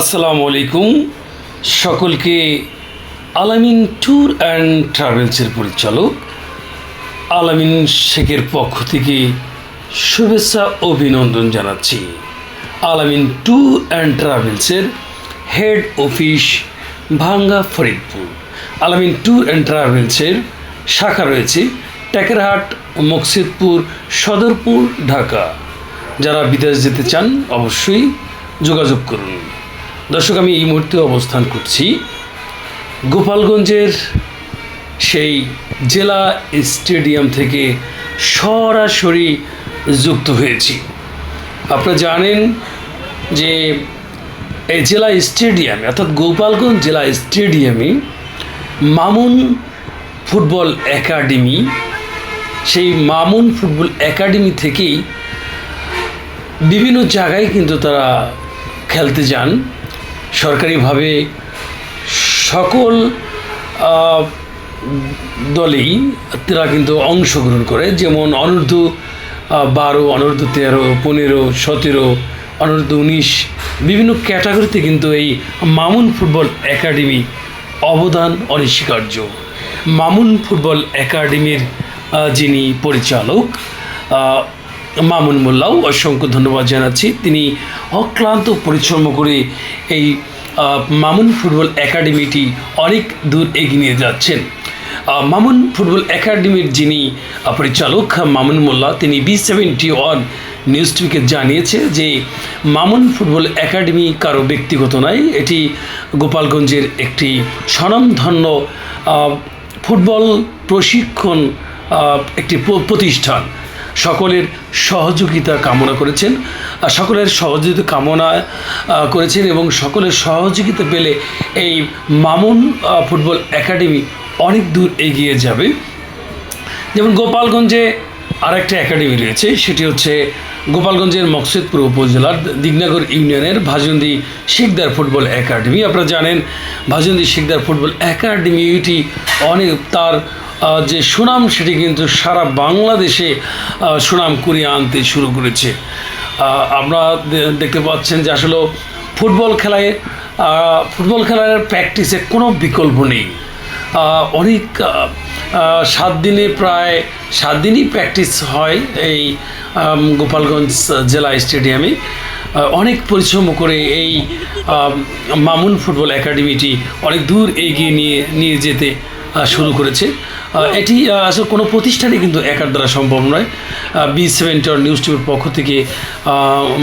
আসসালামু আলাইকুম সকলকে। আলামিন ট্যুর অ্যান্ড ট্রাভেলসের পরিচালক আলামিন শেখের পক্ষ থেকে শুভেচ্ছা অভিনন্দন জানাচ্ছি। আলামিন ট্যুর অ্যান্ড ট্রাভেলসের হেড অফিস ভাঙ্গা ফরিদপুর। আলামিন ট্যুর অ্যান্ড ট্রাভেলসের শাখা রয়েছে টেকেরহাট, মকসুদপুর, সদরপুর, ঢাকা। যারা বিদেশ যেতে চান অবশ্যই যোগাযোগ করুন। দর্শক, আমি এই মুহূর্তে অবস্থান করছি গোপালগঞ্জের সেই জেলা স্টেডিয়াম থেকে সরাসরি যুক্ত হয়েছি। আপনারা জানেন যে এই জেলা স্টেডিয়ামে অর্থাৎ গোপালগঞ্জ জেলা স্টেডিয়ামে মামুন ফুটবল একাডেমি, সেই মামুন ফুটবল একাডেমি থেকেই বিভিন্ন জায়গায় কিন্তু তারা খেলতে যান। সরকারিভাবে সকল দলেই তারা কিন্তু অংশগ্রহণ করে, যেমন অনূর্ধ্ব 12, অনূর্ধ্ব 13, 15, 17, অনূর্ধ্ব 19 বিভিন্ন ক্যাটাগরিতে কিন্তু এই মামুন ফুটবল একাডেমি অবদান অনস্বীকার্য। মামুন ফুটবল একাডেমির যিনি পরিচালক মামুন মোল্লাও অসংখ্য ধন্যবাদ জানাচ্ছি। তিনি অক্লান্ত পরিশ্রম করে এই মামুন ফুটবল একাডেমিটি অনেক দূর এগিয়ে নিয়ে যাচ্ছেন। মামুন ফুটবল একাডেমির যিনি পরিচালক মামুন মোল্লা, তিনি B71 নিউজ টিভিকে জানিয়েছে যে মামুন ফুটবল একাডেমি কারো ব্যক্তিগত নয়, এটি গোপালগঞ্জের একটি স্বনামধন্য ফুটবল প্রশিক্ষণ একটি প্রতিষ্ঠান। সকলের সহযোগিতা কামনা করেছেন, সকলের সহযোগিতা কামনা করেছেন এবং সকলের সহযোগিতা পেলে এই মামুন ফুটবল একাডেমি অনেক দূর এগিয়ে যাবে। যেমন গোপালগঞ্জে আরেকটা একাডেমি রয়েছে, সেটি হচ্ছে গোপালগঞ্জের মকসুদপুর উপজেলার দিগনগর ইউনিয়নের ভাজন্দি শিকদার ফুটবল একাডেমি। আপনারা জানেন ভাজন্দি শিকদার ফুটবল একাডেমিটি অনেক তার যে সুনাম সেটি কিন্তু সারা বাংলাদেশে সুনাম করিয়ে আনতে শুরু করেছে। আপনারা দেখতে পাচ্ছেন যে আসলে ফুটবল খেলার প্র্যাকটিসে কোনো বিকল্প নেই। অনেক 7 দিনে প্রায় 7 দিনই প্র্যাকটিস হয় এই গোপালগঞ্জ জেলা স্টেডিয়ামে। অনেক পরিশ্রম করে এই মামুন ফুটবল একাডেমিটি অনেক দূর এগিয়ে নিয়ে যেতে শুরু করেছে। এটি আসলে কোনো প্রতিষ্ঠানে কিন্তু একার দ্বারা সম্ভব নয়। B71 নিউজ টিভির পক্ষ থেকে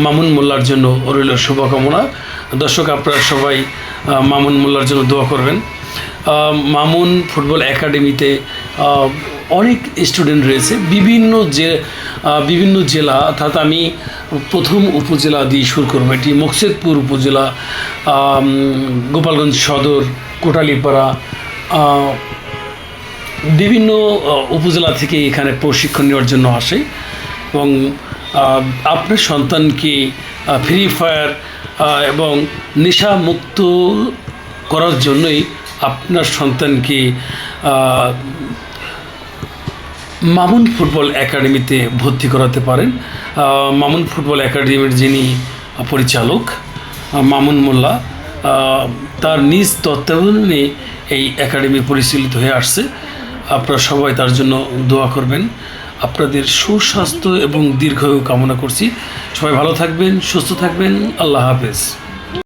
মামুন মোল্লার জন্য রইল শুভকামনা। দর্শক, আপনারা সবাই মামুন মোল্লার জন্য দোয়া করবেন। মামুন ফুটবল একাডেমিতে অনেক স্টুডেন্ট রয়েছে বিভিন্ন জেলা, অর্থাৎ আমি প্রথম উপজেলা দিয়ে শুরু করব। এটি মকসুদপুর উপজেলা, গোপালগঞ্জ সদর, কোটালীপাড়া, বিভিন্ন উপজেলা থেকে এখানে প্রশিক্ষণ নেওয়ার জন্য আসে এবং আপনার সন্তানকে ফ্রি ফায়ার এবং নেশামুক্ত করার জন্যই আপনার সন্তানকে মামুন ফুটবল একাডেমিতে ভর্তি করাতে পারেন। মামুন ফুটবল একাডেমির যিনি পরিচালক মামুন মোল্লা, তার নিজ তত্ত্বাবধানে এই একাডেমি পরিচালিত হয়ে আসছে। আপনারা সবাই তার জন্য দোয়া করবেন। আপনাদের সুস্বাস্থ্য এবং দীর্ঘায়ু কামনা করছি। সবাই ভালো থাকবেন, সুস্থ থাকবেন। আল্লাহ হাফেজ।